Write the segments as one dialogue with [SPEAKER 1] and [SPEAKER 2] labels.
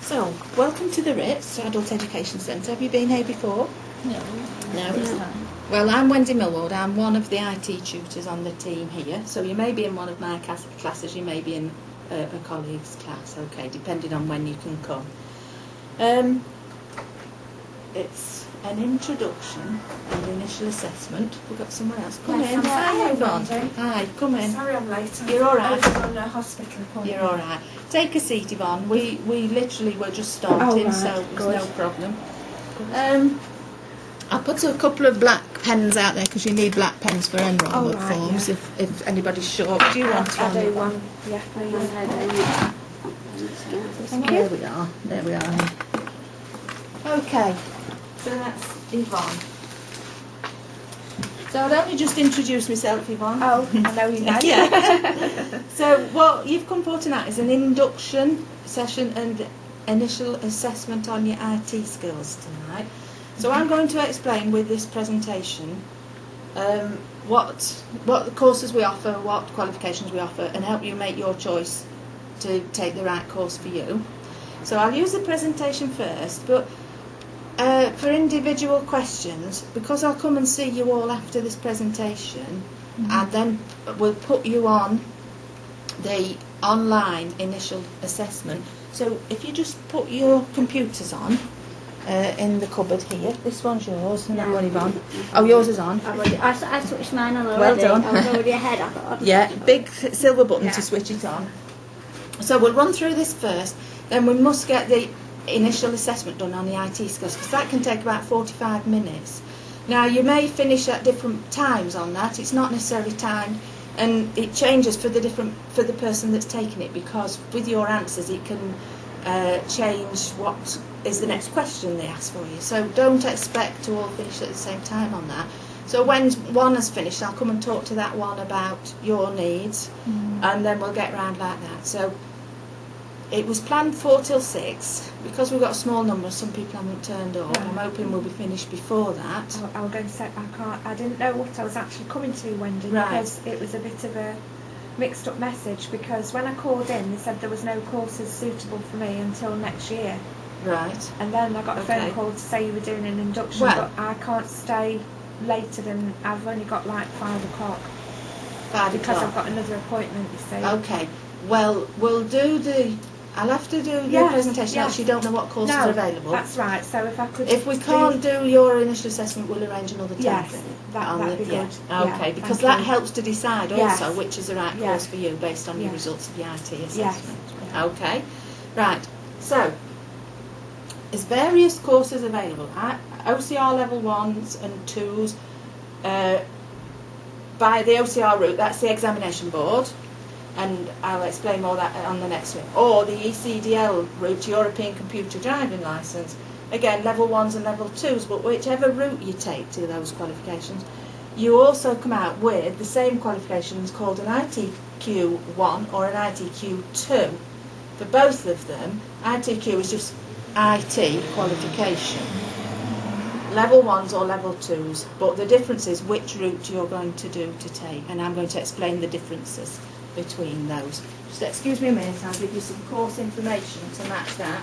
[SPEAKER 1] So, welcome to the Ritz Adult Education Centre. Have you been here before?
[SPEAKER 2] No.
[SPEAKER 1] No. Well, I'm Wendy Millward. I'm one of the IT tutors on the team here. So you may be in one of my classes, you may be in a colleague's class, okay, depending on when you can come. It's an introduction and initial assessment. We've got someone else. Come in. Hi, Yvonne. Hi, come in.
[SPEAKER 2] Sorry I'm late.
[SPEAKER 1] You're all right.
[SPEAKER 2] I'm on a hospital appointment.
[SPEAKER 1] You're all right. Take a seat, Yvonne. We literally were just starting, so there's no problem. I'll put a couple of black pens out there because you need black pens for enrolment forms if anybody's short. Do you want one?
[SPEAKER 2] I do one. Yeah, please.
[SPEAKER 1] Thank you. There we are. Okay, so that's Yvonne. So I'd only just introduce myself, Yvonne.
[SPEAKER 2] Oh, I know you know.
[SPEAKER 1] Yeah. So what you've come for tonight is an induction session and initial assessment on your IT skills tonight. So I'm going to explain with this presentation what courses we offer, what qualifications we offer, and help you make your choice to take the right course for you. So I'll use the presentation first, but for individual questions, because I'll come and see you all after this presentation, and then we'll put you on the online initial assessment. So if you just put your computers on in the cupboard here. This one's yours, and that one, Yvonne. Oh, yours is on.
[SPEAKER 3] I switched mine on already.
[SPEAKER 1] Well done.
[SPEAKER 3] I was already ahead, I thought.
[SPEAKER 1] Yeah, big silver button to switch it on. So we'll run through this first, then we must get the initial assessment done on the IT skills, because that can take about 45 minutes. Now, you may finish at different times on that. It's not necessarily timed, and it changes for the person that's taking it, because with your answers it can change what is the next question they ask for you. So don't expect to all finish at the same time on that. So when one has finished, I'll come and talk to that one about your needs, and then we'll get round like that. So it was planned 4 till 6. Because we've got a small number, some people haven't turned up. I'm hoping we'll be finished before that.
[SPEAKER 2] I was going to say, I didn't know what I was actually coming to, Wendy, because it was a bit of a mixed up message, because when I called in they said there was no courses suitable for me until next year.
[SPEAKER 1] Right.
[SPEAKER 2] And then I got a phone call to say you were doing an induction, but I can't stay later than, I've only got like 5 o'clock.
[SPEAKER 1] 5
[SPEAKER 2] because
[SPEAKER 1] o'clock.
[SPEAKER 2] I've got another appointment, you see.
[SPEAKER 1] Okay. Well, we'll do I'll have to do the presentation. Actually, don't know what courses are available.
[SPEAKER 2] That's right. So if I could.
[SPEAKER 1] If we can't do your initial assessment, we'll arrange another time.
[SPEAKER 2] Yes, that'd be good.
[SPEAKER 1] Okay, because that helps to decide also which is the right course for you based on your results of your IT assessment.
[SPEAKER 2] Yes.
[SPEAKER 1] Okay, right. So there's various courses available. OCR level 1s and 2s by the OCR route. That's the examination board. And I'll explain more that on the next one. Or the ECDL route, European Computer Driving Licence. Again, level 1s and level 2s, but whichever route you take to those qualifications, you also come out with the same qualifications called an ITQ1 or an ITQ2. For both of them, ITQ is just IT qualification. Level 1s or level 2s, but the difference is which route you're going to take, and I'm going to explain the differences between those. Just excuse me a minute, I'll give you some course information to match that,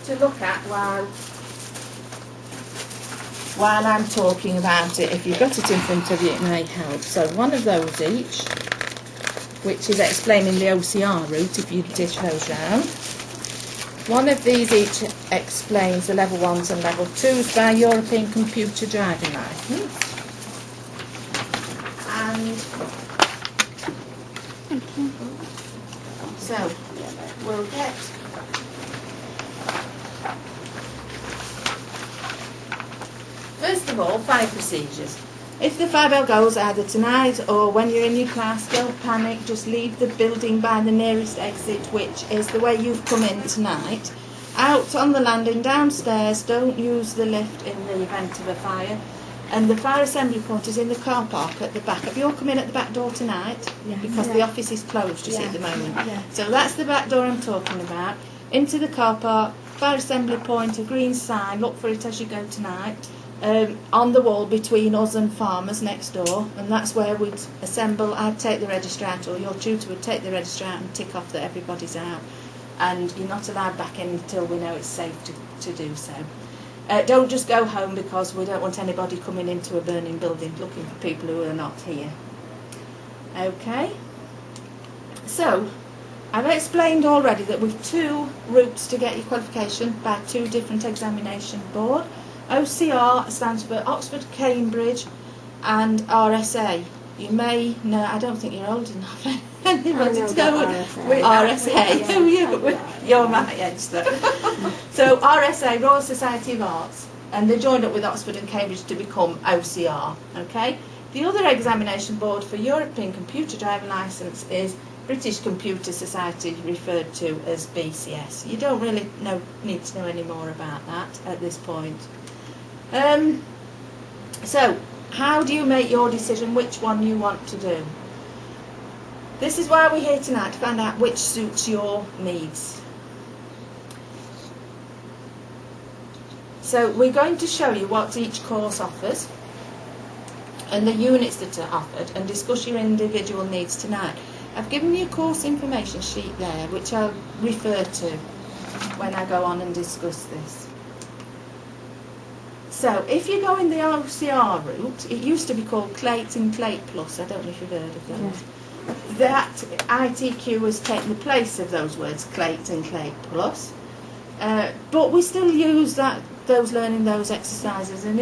[SPEAKER 1] to look at while I'm talking about it. If you've got it in front of you, it may help. So one of those each, which is explaining the OCR route, if you dish those round. One of these each explains the level 1s and level 2s by European Computer Driving Licence. And so, we'll get first of all 5 procedures. If the 5 bell goes either tonight or when you're in your class, don't panic, just leave the building by the nearest exit, which is the way you've come in tonight. Out on the landing, downstairs, don't use the lift in the event of a fire. And the fire assembly point is in the car park at the back. Have you all come in at the back door tonight? Because the office is closed, you see, at the moment. So that's the back door I'm talking about. Into the car park, fire assembly point, a green sign, look for it as you go tonight. On the wall between us and farmers next door, and that's where we'd assemble. I'd take the register out, or your tutor would take the register out and tick off that everybody's out. and you're not allowed back in until we know it's safe to do so. Don't just go home, because we don't want anybody coming into a burning building looking for people who are not here. Okay, so I've explained already that we've 2 routes to get your qualification by 2 different examination board. OCR stands for Oxford, Cambridge and RSA. You may know, I don't think you're old enough anybody to know what RSA. You're my age though. So RSA, Royal Society of Arts, and they joined up with Oxford and Cambridge to become OCR. Okay. The other examination board for European Computer Driving Licence is British Computer Society, referred to as BCS. You don't really need to know any more about that at this point. So, how do you make your decision which one you want to do? This is why we're here tonight, to find out which suits your needs. So we're going to show you what each course offers and the units that are offered, and discuss your individual needs tonight. I've given you a course information sheet there, which I'll refer to when I go on and discuss this. So, if you go in the OCR route, it used to be called CLATE and CLATE Plus. I don't know if you've heard of those. Yeah. That ITQ has taken the place of those words, CLATE and CLATE Plus. But we still use those learning those exercises, and